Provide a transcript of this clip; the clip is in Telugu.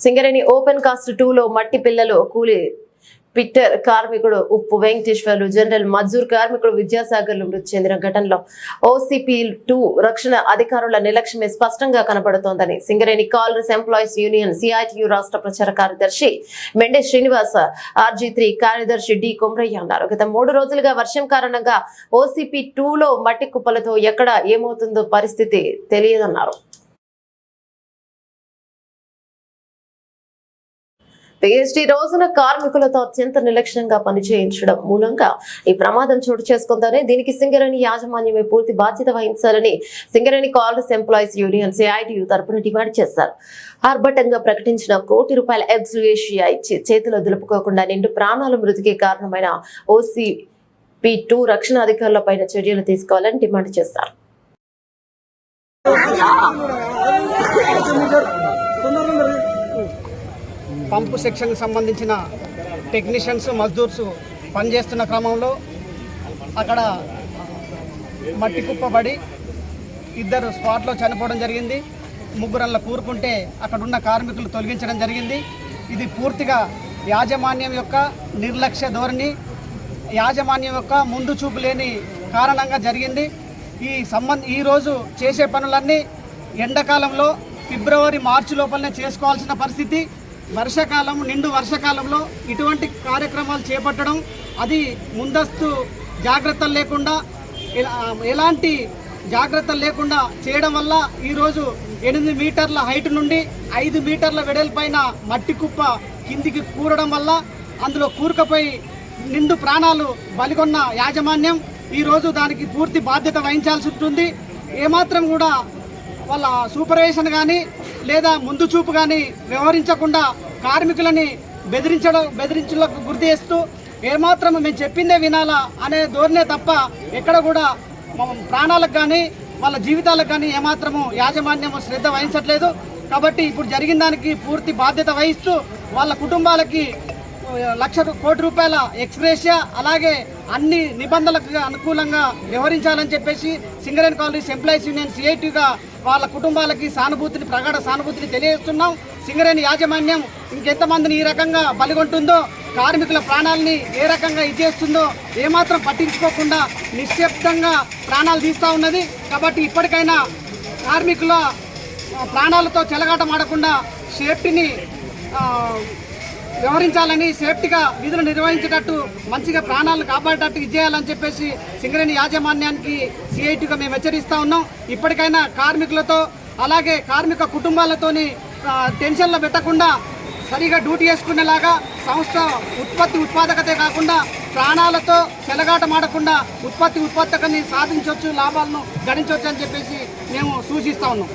సింగరేణి ఓపెన్ కాస్ట్ 2 లో మట్టి పిల్లలు కూలి పిట్టర్ కార్మికుడు ఉప్పు వెంకటేశ్వర్లు జనరల్ మజ్దూర్ కార్మికుడు విద్యాసాగర్లు మృతి చెందిన ఘటనలో OCP2 రక్షణ అధికారుల నిర్లక్ష్యమే స్పష్టంగా కనబడుతోందని Singareni collieries employees union CITU రాష్ట్ర ప్రచార కార్యదర్శి మెండే శ్రీనివాస్ RG3 కార్యదర్శి డి కొమరయ్య అన్నారు. గత 3 రోజులుగా వర్షం కారణంగా OCP2 లో మట్టి కుప్పలతో ఎక్కడ ఏమవుతుందో పరిస్థితి తెలియదన్నారు. PhD రోజున కార్మికులతో అత్యంత నిర్లక్ష్యంగా పనిచేయించడం మూలంగా ఈ ప్రమాదం చోటు చేసుకుందని, దీనికి సింగరేణి యాజమాన్యమే పూర్తి బాధ్యత వహించాలని Singareni collieries employees union CITU తరపున డిమాండ్ చేశారు. ఆర్భటంగా ప్రకటించిన ₹1 కోటి ఎక్స్గ్రేషియా ఇచ్చి చేతిలో దులుపుకోకుండా నిండు ప్రాణాలు మృతికి కారణమైన OCP2 రక్షణ అధికారులపై చర్యలు తీసుకోవాలని డిమాండ్ చేశారు. పంపు సెక్షన్కి సంబంధించిన టెక్నీషియన్స్ మజ్దూర్స్ పనిచేస్తున్న క్రమంలో అక్కడ మట్టి కుప్పబడి 2 స్పాట్లో చనిపోవడం జరిగింది. 3 కూరుకుంటే అక్కడున్న కార్మికులు తొలగించడం జరిగింది. ఇది పూర్తిగా యాజమాన్యం యొక్క నిర్లక్ష్య ధోరణి, యాజమాన్యం యొక్క ముందు చూపు లేని కారణంగా జరిగింది. ఈరోజు చేసే పనులన్నీ ఎండాకాలంలో ఫిబ్రవరి మార్చి లోపలనే చేసుకోవాల్సిన పరిస్థితి. వర్షాకాలం నిండు వర్షాకాలంలో ఇటువంటి కార్యక్రమాలు చేపట్టడం, అది ముందస్తు జాగ్రత్తలు లేకుండా ఎలాంటి జాగ్రత్తలు లేకుండా చేయడం వల్ల ఈరోజు 8 మీటర్ల హైట్ నుండి 5 మీటర్ల వెడల్పైన మట్టి కుప్ప కిందికి కూరడం వల్ల అందులో కూరుకుపోయి నిండు ప్రాణాలు బలిగొన్న యాజమాన్యం ఈరోజు దానికి పూర్తి బాధ్యత వహించాల్సి ఉంటుంది. ఏమాత్రం కూడా వాళ్ళ సూపర్వైజేషన్ కానీ లేదా ముందు చూపు కానీ వ్యవహరించకుండా కార్మికులని బెదిరించులకు గురి చేస్తూ ఏమాత్రం మేము చెప్పిందే వినాలా అనే ధోరణే తప్ప ఎక్కడ కూడా ప్రాణాలకు కానీ వాళ్ళ జీవితాలకు కానీ ఏమాత్రము యాజమాన్యము శ్రద్ధ వహించట్లేదు. కాబట్టి ఇప్పుడు జరిగిన దానికి పూర్తి బాధ్యత వహిస్తూ వాళ్ళ కుటుంబాలకి ₹1 కోటి ఎక్స్గ్రేషియా, అలాగే అన్ని నిబంధనలకు అనుకూలంగా వ్యవహరించాలని చెప్పేసి సింగరేణి కాలనీస్ ఎంప్లాయీస్ యూనియన్ CITUగా వాళ్ళ కుటుంబాలకి ప్రగాఢ సానుభూతిని తెలియజేస్తున్నాం. సింగరేణి యాజమాన్యం ఇంకెంతమందిని ఈ రకంగా బలిగొంటుందో, కార్మికుల ప్రాణాలని ఏ రకంగా ఇచ్చేస్తుందో ఏమాత్రం పట్టించుకోకుండా నిశ్శబ్దంగా ప్రాణాలు తీస్తూ ఉన్నది. కాబట్టి ఇప్పటికైనా కార్మికుల ప్రాణాలతో చెలగాటమాడకుండా సేఫ్టీని వ్యవహరించాలని, సేఫ్టీగా విధులు నిర్వహించేటట్టు మంచిగా ప్రాణాలను కాపాడేటట్టు ఇచ్చేయాలని చెప్పేసి సింగరేణి యాజమాన్యానికి CITUగా మేము హెచ్చరిస్తూ ఉన్నాం. ఇప్పటికైనా కార్మికులతో అలాగే కార్మిక కుటుంబాలతోని టెన్షన్లో పెట్టకుండా సరిగా డ్యూటీ చేసుకునేలాగా సంస్థ ఉత్పాదకతే కాకుండా ప్రాణాలతో చెలగాటమాడకుండా ఉత్పత్తికని సాధించవచ్చు, లాభాలను గడించవచ్చు అని చెప్పేసి మేము సూచిస్తూ ఉన్నాం.